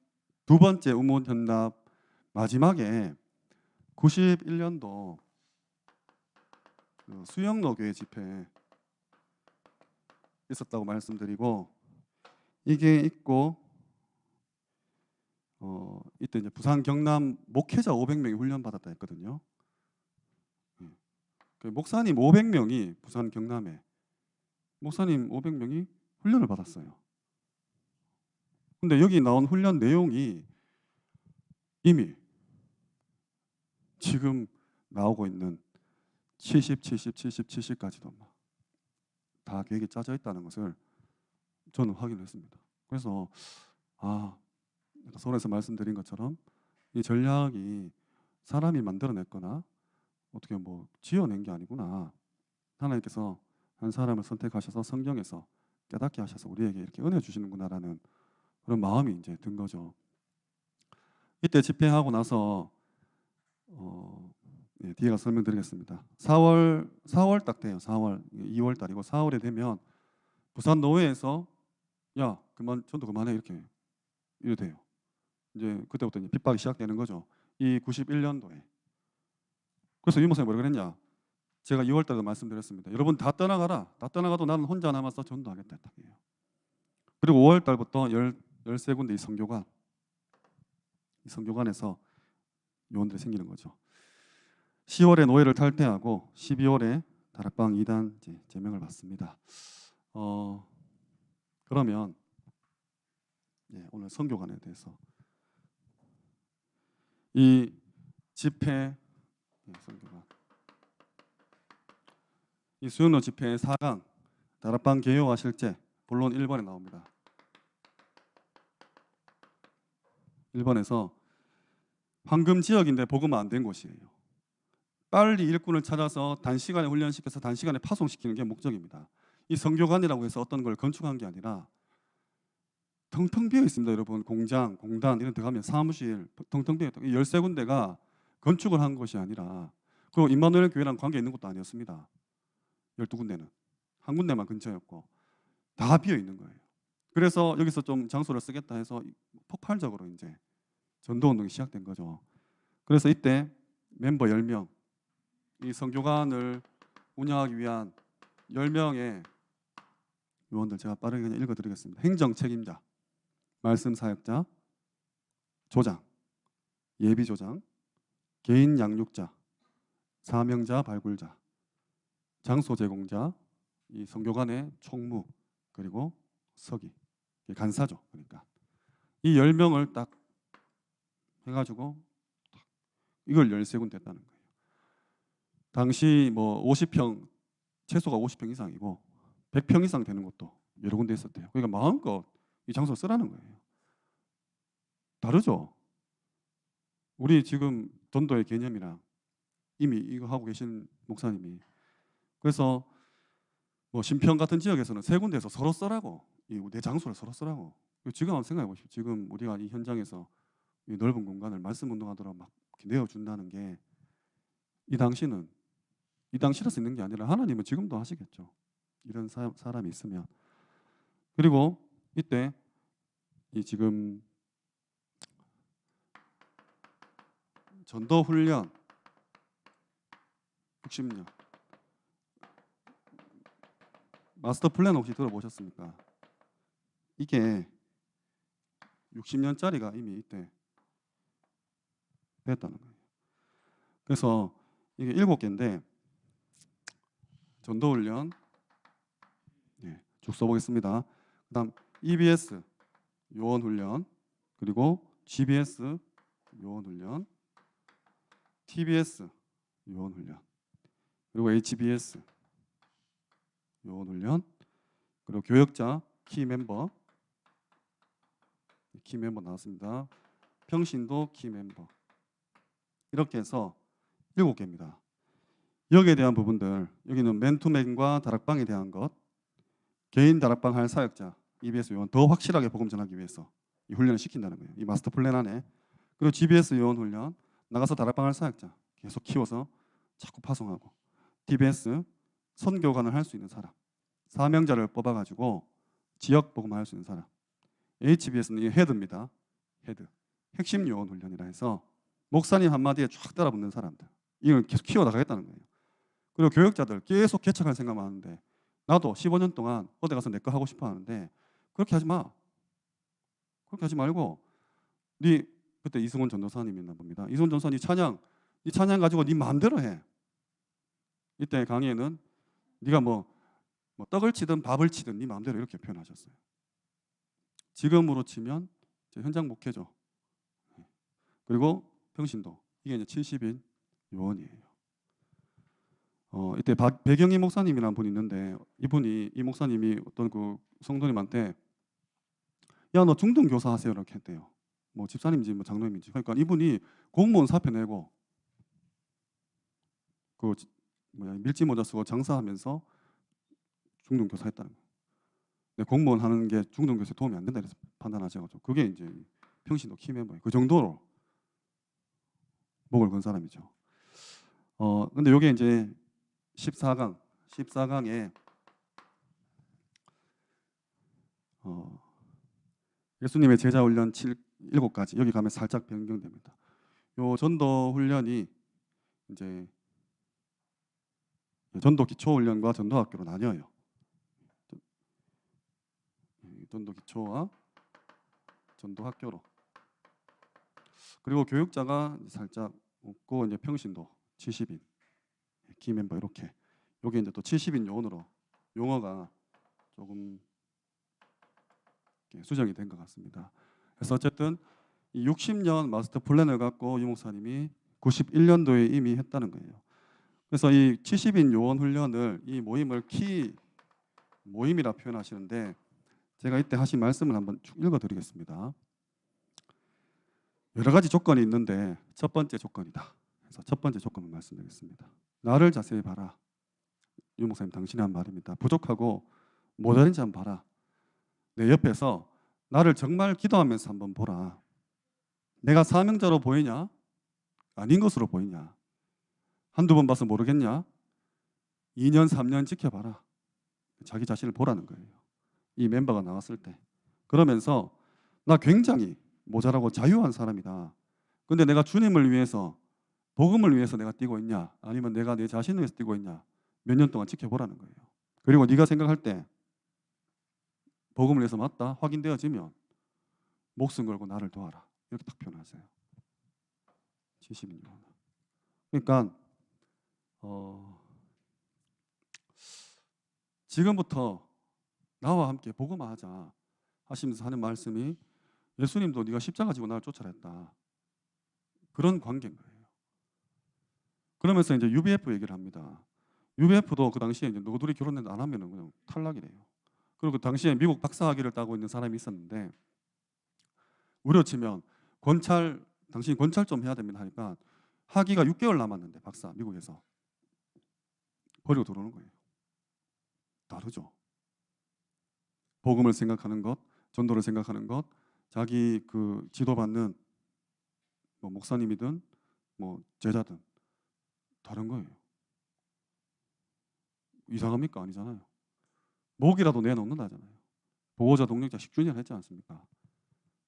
두 번째 우문현답 마지막에 91년도 그 수영로 교회 집회 있었다고 말씀드리고 이게 있고 이때 이제 부산 경남 목회자 500명이 훈련 받았다 했거든요. 그 목사님 500명이 부산 경남에 목사님 500명이 훈련을 받았어요. 근데 여기 나온 훈련 내용이 이미 지금 나오고 있는 70, 70, 70, 70까지도 다 계획이 짜져 있다는 것을 저는 확인했습니다. 그래서 서울에서 말씀드린 것처럼 이 전략이 사람이 만들어냈거나 어떻게 뭐 지어낸 게 아니구나. 하나님께서 한 사람을 선택하셔서 성경에서 깨닫게 하셔서 우리에게 이렇게 은혜 주시는구나라는 그런 마음이 이제 든 거죠. 이때 집회하고 나서 뒤에 가서 설명드리겠습니다. 4월 딱 돼요. 4월 2월 달이고 4월에 되면 부산 노회에서 야 그만 전도 그만해 이렇게 이래 돼요. 이제 그때부터 이제 핍박이 시작되는 거죠. 이 91년도에. 그래서 유목사님 뭐라 그랬냐? 제가 2월 달에도 말씀드렸습니다. 여러분 다 떠나가라. 다 떠나가도 나는 혼자 남아서 전도하겠다. 그리고 5월 달부터 13군데 이 성교관에서 요원들이 생기는 거죠. 10월에 노예를 탈퇴하고 12월에 다락방 2단 제명을 받습니다. 그러면 오늘 선교관에 대해서 이 집회 선교관 이 수영로 집회의 4강 다락방 개요와 실제 본론 1번에 나옵니다. 1번에서 황금 지역인데 복음 안 된 곳이에요. 빨리 일꾼을 찾아서 단시간에 훈련시켜서 단시간에 파송시키는 게 목적입니다. 이 선교관이라고 해서 어떤 걸 건축한 게 아니라 텅텅 비어 있습니다. 여러분 공장, 공단 이런 데 가면 사무실 텅텅 비어 있다. 13군데가 건축을 한 것이 아니라 그리고 임마누엘 교회랑 관계 있는 것도 아니었습니다. 12군데는 한 군데만 근처였고 다 비어 있는 거예요. 그래서 여기서 좀 장소를 쓰겠다 해서 폭발적으로 이제 전도 운동이 시작된 거죠. 그래서 이때 멤버 10명, 이 성교관을 운영하기 위한 10명의 요원들, 제가 빠르게 그냥 읽어드리겠습니다. 행정 책임자, 말씀 사역자, 조장, 예비 조장, 개인 양육자, 사명자, 발굴자, 장소 제공자, 이 성교관의 총무, 그리고 서기, 간사죠. 그러니까 이 10명을 딱 해가지고 이걸 13군데 했다는 거예요. 당시 뭐 50평, 최소가 50평 이상이고 100평 이상 되는 곳도 여러 군데 있었대요. 그러니까 마음껏 이 장소를 쓰라는 거예요. 다르죠? 우리 지금 전도의 개념이랑 이미 이거 하고 계신 목사님이. 그래서 뭐 신평 같은 지역에서는 세 군데에서 서로 쓰라고, 내 장소를 서로 쓰라고. 지금 한번 생각해 보십시오. 지금 우리가 이 현장에서 이 넓은 공간을 말씀 운동하도록 막 내어준다는 게, 이 당시는 이 당시라서 있는 게 아니라 하나님은 지금도 하시겠죠. 이런 사람이 있으면. 그리고 이때 이 지금 전도 훈련 60년 마스터 플랜 혹시 들어보셨습니까? 이게 60년짜리가 이미 이때 됐다는 거예요. 그래서 이게 7개인데 전도 훈련, 쭉 써보겠습니다. 그다음 EBS 요원 훈련, 그리고 GBS 요원 훈련, TBS 요원 훈련, 그리고 HBS 요원 훈련, 그리고 교역자 키 멤버 나왔습니다. 평신도 키 멤버, 이렇게 해서 7개입니다. 여기에 대한 부분들, 여기는 맨투맨과 다락방에 대한 것, 개인 다락방 할 사역자 EBS 요원 더 확실하게 복음 전하기 위해서 이 훈련을 시킨다는 거예요. 이 마스터 플랜 안에. 그리고 GBS 요원 훈련, 나가서 다락방 할 사역자 계속 키워서 자꾸 파송하고, TBS 선교관을 할 수 있는 사람, 사명자를 뽑아가지고 지역 복음할 수 있는 사람, HBS는 이게 헤드입니다. 헤드, 핵심 요원 훈련이라 해서 목사님 한마디에 쫙 따라붙는 사람들, 이걸 계속 키워나가겠다는 거예요. 그리고 교역자들 계속 개척할 생각만 하는데, 나도 15년 동안 어디 가서 내 거 하고 싶어 하는데 그렇게 하지 마. 그렇게 하지 말고, 네 그때 이승훈 전도사님이었나 봅니다. 이승훈 전도사님 네 찬양 가지고 네 마음대로 해. 이때 강의에는 네가 뭐 떡을 치든 밥을 치든 네 마음대로 이렇게 표현하셨어요. 지금으로 치면 현장 목회죠. 그리고 평신도, 이게 이제 70인 요원이에요. 이때 배경희 목사님이라는 분이 있는데, 이 목사님이 어떤 그 성도님한테 야, 너 중등교사 하세요 이렇게 했대요. 뭐 집사님인지 뭐 장로님인지. 그러니까 이분이 공무원 사표 내고 그 밀짚 모자 쓰고 장사하면서 중등교사 했다는 거예요. 근데 공무원 하는 게 중등교사에 도움이 안 된다 그래서 판단하셔가지고, 그게 이제 평신도 키 멤버예요. 그 정도로 목을 건 사람이죠. 근데 이게 이제 14강에 예수님의 제자 훈련 7가지, 여기 가면 살짝 변경됩니다. 요 전도 훈련이 이제 전도 기초 훈련과 전도 학교로 나뉘어요. 전도 기초와 전도 학교로. 그리고 교육자가 살짝 없고, 이제 평신도 70인 키 멤버, 이렇게. 여기 이제 또 70인 요원으로 용어가 조금 수정이 된 것 같습니다. 그래서 어쨌든 이 60년 마스터 플랜을 갖고 유 목사님이 91년도에 이미 했다는 거예요. 그래서 이 70인 요원 훈련을, 이 모임을 키 모임이라 표현하시는데, 제가 이때 하신 말씀을 한번 쭉 읽어드리겠습니다. 여러 가지 조건이 있는데 첫 번째 조건이다. 그래서 첫 번째 조건을 말씀드리겠습니다. 나를 자세히 봐라. 유 목사님 당신이 한 말입니다. 부족하고 모자른지 한번 봐라. 내 옆에서 나를 정말 기도하면서 한번 보라. 내가 사명자로 보이냐? 아닌 것으로 보이냐? 한두 번 봐서 모르겠냐? 2년, 3년 지켜봐라. 자기 자신을 보라는 거예요. 이 멤버가 나왔을 때. 그러면서 나 굉장히 모자라고 자유한 사람이다. 근데 내가 주님을 위해서, 복음을 위해서 내가 뛰고 있냐, 아니면 내가 내 자신을 위해서 뛰고 있냐, 몇 년 동안 지켜보라는 거예요. 그리고 네가 생각할 때 복음을 위해서 맞다 확인되어지면 목숨 걸고 나를 도와라, 이렇게 딱 표현하세요. 70년. 그러니까 지금부터 나와 함께 복음화하자 하시면서 하는 말씀이, 예수님도 네가 십자가 지고 나를 쫓아라 했다, 그런 관계인 거예요. 그러면서 이제 UBF 얘기를 합니다. UBF도 그 당시에 이제 너희들이 결혼을 안 하면은 그냥 탈락이래요. 그리고 그 당시에 미국 박사학위를 따고 있는 사람이 있었는데, 우리로 치면 권찰, 당신이 권찰 좀 해야 됩니다 하니까 학위가 6개월 남았는데 박사 미국에서 버리고 들어오는 거예요. 다르죠. 복음을 생각하는 것, 전도를 생각하는 것, 자기 그 지도받는 뭐 목사님이든 뭐 제자든 다른 거예요. 이상합니까? 아니잖아요. 목이라도 내놓는다잖아요. 보호자 동력자 10주년 했지 않습니까?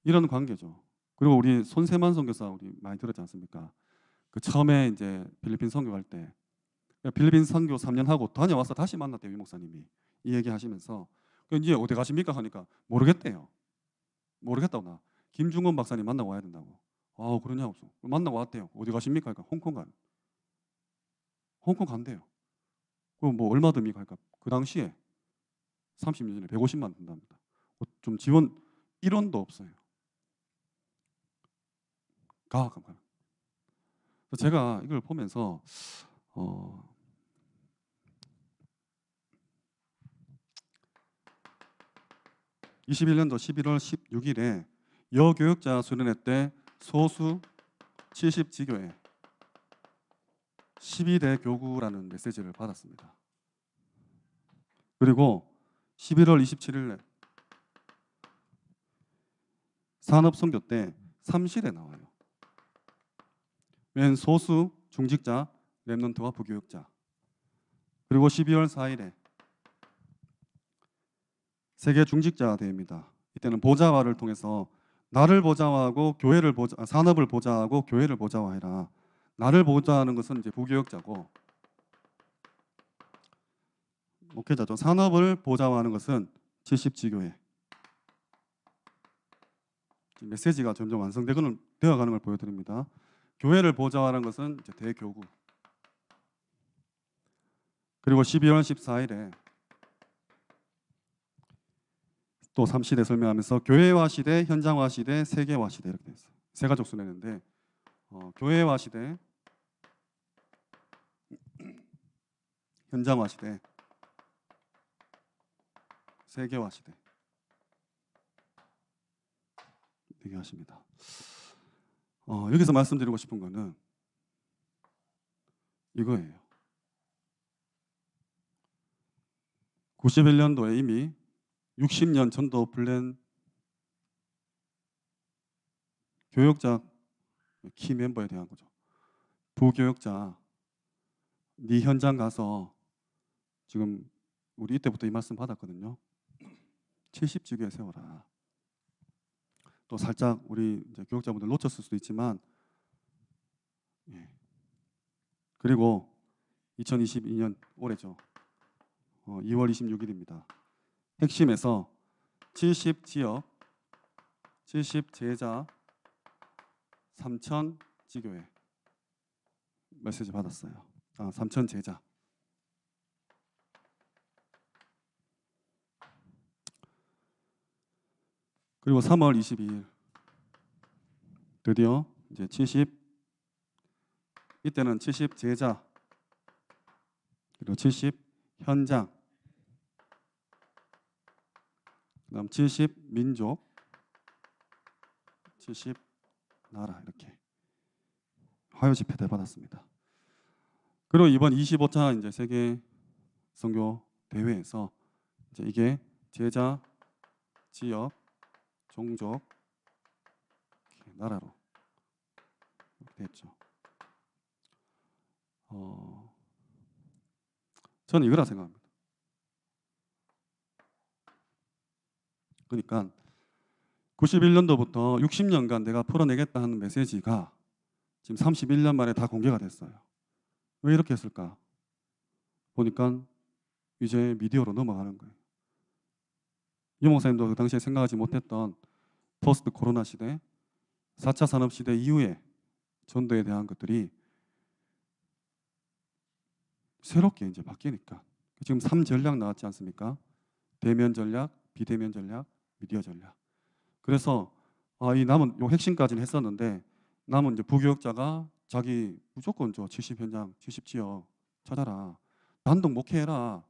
이런 관계죠. 그리고 우리 손세만 선교사 우리 많이 들었지 않습니까? 그 처음에 이제 필리핀 선교 갈 때 필리핀 선교 3년 하고 다녀와서 다시 만났대요, 유 목사님이. 이 얘기 하시면서 이제 어디 가십니까 하니까 모르겠대요. 모르겠다고. 나 김중건 박사님 만나고 와야 된다고. 아, 그러냐고. 만나고 왔대요. 어디 가십니까? 그러니까 홍콩 간대요. 그럼 뭐 얼마 듭니까? 그러니까 그 당시에 30년 전에 150만 든답니다. 좀 지원 1원도 없어요. 가. 제가 이걸 보면서 21년도 11월 16일에 여교육자 수련회 때 소수 70지교회 12대 교구라는 메시지를 받았습니다. 그리고 11월 27일에 산업선교 때 3실에 나와요. 맨 소수 중직자, 렘넌트와 부교육자. 그리고 12월 4일에 세계 중직자 대회입니다. 이때는 보좌화를 통해서 나를 보좌화하고 교회를 산업을 보좌하고 교회를 보좌화해라. 나를 보좌하는 것은 이제 부교육자고, 목회자죠. 산업을 보좌화하는 것은 70지교회. 메시지가 점점 완성되어가는 걸 보여드립니다. 교회를 보좌하는 것은 이제 대교구. 그리고 12월 14일에 또 3시대 설명하면서 교회화 시대, 현장화 시대, 세계화 시대 이렇게 되어 있어요. 세 가족 순회인데 교회화 시대, 현장화 시대, 세계화 시대 얘기하십니다. 여기서 말씀드리고 싶은 거는 이거예요. 91년도에 이미 60년 전도 플랜 교역자 키 멤버에 대한 거죠. 부교역자, 네 현장 가서 지금 우리 이때부터 이 말씀 받았거든요. 70지교에 세워라. 또 살짝 우리 이제 교역자분들 놓쳤을 수도 있지만, 그리고 2022년 올해죠. 2월 26일입니다. 핵심에서 70지역, 70제자, 3,000지교회 메시지 받았어요. 3,000제자. 그리고 3월 22일 드디어 이제 70, 이때는 70제자, 그리고 70현장, 그다음 70민족, 70나라 이렇게 화요 집회 때 받았습니다. 그리고 이번 25차 이제 세계 선교 대회에서 이제 이게 제자, 지역, 종족, 나라로 이렇게 됐죠. 저는 이거라 생각합니다. 그러니까 91년도부터 60년간 내가 풀어내겠다 하는 메시지가 지금 31년 만에 다 공개가 됐어요. 왜 이렇게 했을까? 보니까 이제 미디어로 넘어가는 거예요. 유 목사님도 그 당시에 생각하지 못했던 포스트 코로나 시대, 4차 산업 시대 이후에 전도에 대한 것들이 새롭게 이제 바뀌니까 지금 3전략 나왔지 않습니까? 대면 전략, 비대면 전략, 미디어 전략. 그래서 이 남은 요 핵심까지는 했었는데 남은 이제 부교역자가 자기 무조건 70 현장, 70 지역 찾아라. 단독 목회해라.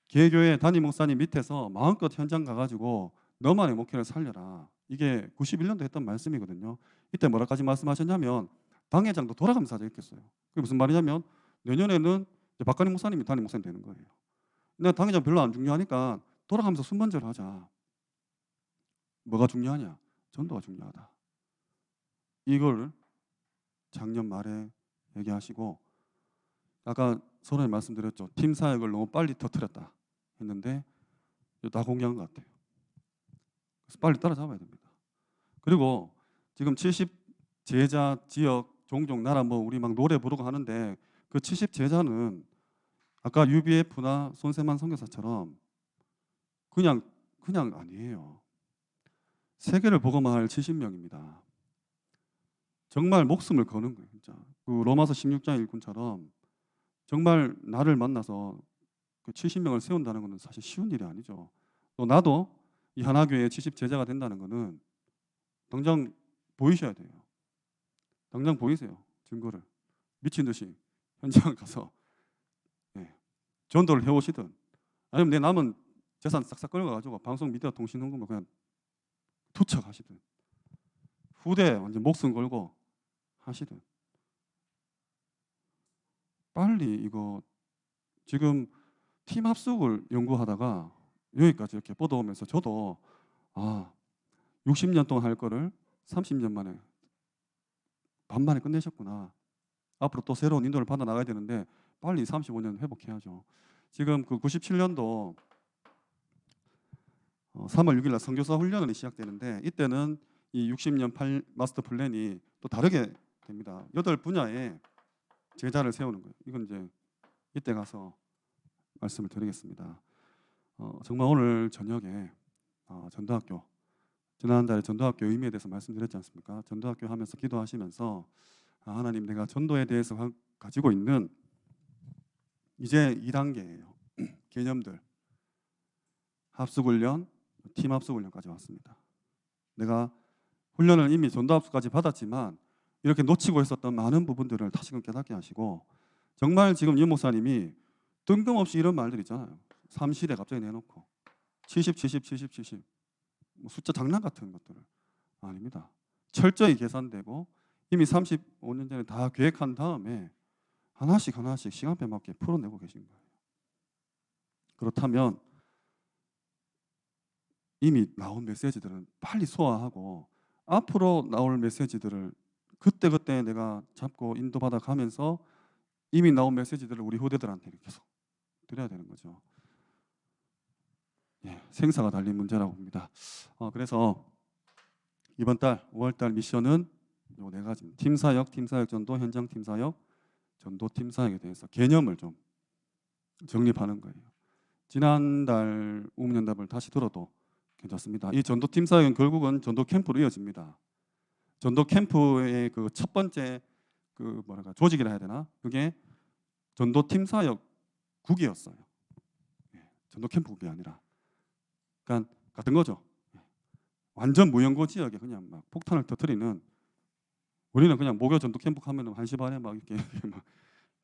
개교회 담임 목사님 밑에서 마음껏 현장 가가지고 너만의 목회를 살려라. 이게 91년도 했던 말씀이거든요. 이때 뭐라까지 말씀하셨냐면 당회장도 돌아가면서 하자 했겠어요. 그게 무슨 말이냐면 내년에는 박관임 목사님이 담임 목사님 되는 거예요. 근데 당회장 별로 안 중요하니까 돌아가면서 순번제로 하자. 뭐가 중요하냐? 전도가 중요하다. 이걸 작년 말에 얘기하시고 아까 서론에 말씀드렸죠. 팀 사역을 너무 빨리 터뜨렸다 했는데 다 공개한 것 같아요. 그래서 빨리 따라잡아야 됩니다. 그리고 지금 70 제자 지역 종종 나라 우리 막 노래 부르고 하는데 그 70 제자는 아까 UBF나 손세만 선교사처럼 그냥 아니에요. 세계를 복음화할 70명입니다. 정말 목숨을 거는 거예요. 진짜. 그 로마서 16장 일꾼처럼 정말 나를 만나서 그 70명을 세운다는 것은 사실 쉬운 일이 아니죠. 또 나도 이 하나교회의 70 제자가 된다는 것은 당장 보이셔야 돼요. 당장 보이세요. 증거를. 미친 듯이 현장 가서 전도를 해오시든 아니면 내 남은 재산 싹싹 끌어가지고 방송 미디어 통신헌금을 그냥 투척하시든 후대 완전 목숨 걸고 하시든 빨리 이거 지금 팀 합숙을 연구하다가 여기까지 이렇게 뻗어오면서 저도 60년 동안 할 거를 30년 만에 반만에 끝내셨구나. 앞으로 또 새로운 인도를 받아 나가야 되는데 빨리 35년 회복해야죠. 지금 그 97년도 3월 6일 날 선교사 훈련이 시작되는데 이때는 이 60년 마스터 플랜이 또 다르게 됩니다. 8분야에 제자를 세우는 거예요. 이건 이제 이때 가서 말씀을 드리겠습니다. 정말 오늘 저녁에 전도학교 지난달에 전도학교 의미에 대해서 말씀드렸지 않습니까? 전도학교 하면서 기도하시면서 하나님 내가 전도에 대해서 가지고 있는 이제 2단계예요. 개념들 합숙훈련, 팀 합숙훈련까지 왔습니다. 내가 훈련을 이미 전도 합숙까지 받았지만 이렇게 놓치고 있었던 많은 부분들을 다시금 깨닫게 하시고 정말 지금 유 목사님이 뜬금없이 이런 말들 있잖아요. 3시대 갑자기 내놓고 70, 70, 70, 70 숫자 장난 같은 것들을 아닙니다. 철저히 계산되고 이미 35년 전에 다 계획한 다음에 하나씩 시간표 맞게 풀어내고 계신 거예요. 그렇다면 이미 나온 메시지들은 빨리 소화하고 앞으로 나올 메시지들을 그때 내가 잡고 인도받아 가면서 이미 나온 메시지들을 우리 후대들한테 계속 드려야 되는 거죠. 생사가 달린 문제라고 봅니다. 그래서 이번 달 5월달 미션은 요 4가지 팀사역 전도, 현장 팀사역, 전도 팀사역에 대해서 개념을 좀 정립하는 거예요. 지난달 우문연답을 다시 들어도 괜찮습니다. 이 전도 팀사역은 결국은 전도 캠프로 이어집니다. 전도 캠프의 그 첫 번째 조직이라 해야 되나? 그게 전도 팀사역국이었어요. 전도 캠프국이 아니라. 그러니까 같은 거죠. 완전 무연고 지역에 그냥 막 폭탄을 터뜨리는 우리는 그냥 목요 전도 캠프 하면 1시 반에 막 이렇게 막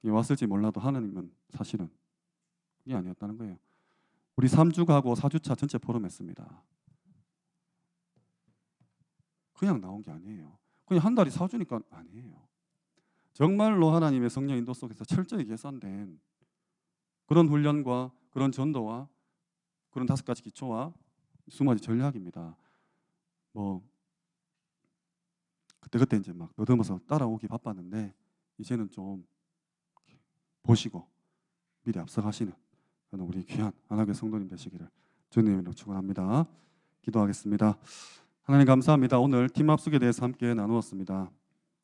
왔을지 몰라도 하나님은 사실은 그게 아니었다는 거예요. 우리 3주 가고 4주차 전체 포럼했습니다. 그냥 나온 게 아니에요. 그냥 한 달이 4주니까 아니에요. 정말로 하나님의 성령 인도 속에서 철저히 계산된 그런 훈련과 그런 전도와 그런 5가지 기초와 20가지 전략입니다. 그때 이제 막 너듬어서 따라오기 바빴는데 이제는 좀 보시고 미리 앞서가시는 우리 귀한 하나님의 성도님 되시기를 주님으로 축원합니다. 기도하겠습니다. 하나님 감사합니다. 오늘 팀 합숙에 대해서 함께 나누었습니다.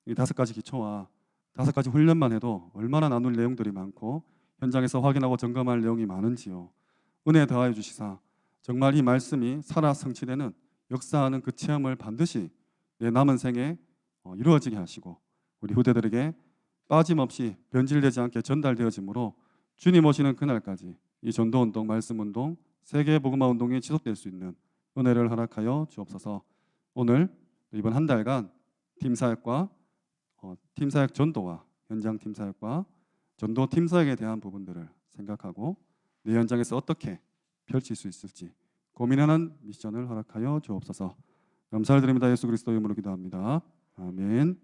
이 5가지 기초와 5가지 훈련만 해도 얼마나 나눌 내용들이 많고 현장에서 확인하고 점검할 내용이 많은지요. 은혜 더하여 주시사 정말 이 말씀이 살아 성취되는 역사하는 그 체험을 반드시 내 남은 생에 이루어지게 하시고 우리 후대들에게 빠짐없이 변질되지 않게 전달되어지므로 주님 오시는 그날까지 이 전도운동, 말씀운동, 세계복음화운동이 지속될 수 있는 은혜를 허락하여 주옵소서. 오늘 이번 한 달간 팀사역과 팀사역 전도와 현장 팀사역과 전도 팀사역에 대한 부분들을 생각하고 내 현장에서 어떻게 펼칠 수 있을지 고민하는 미션을 허락하여 주옵소서. 감사를 드립니다. 예수 그리스도 이름으로 기도합니다. 아멘.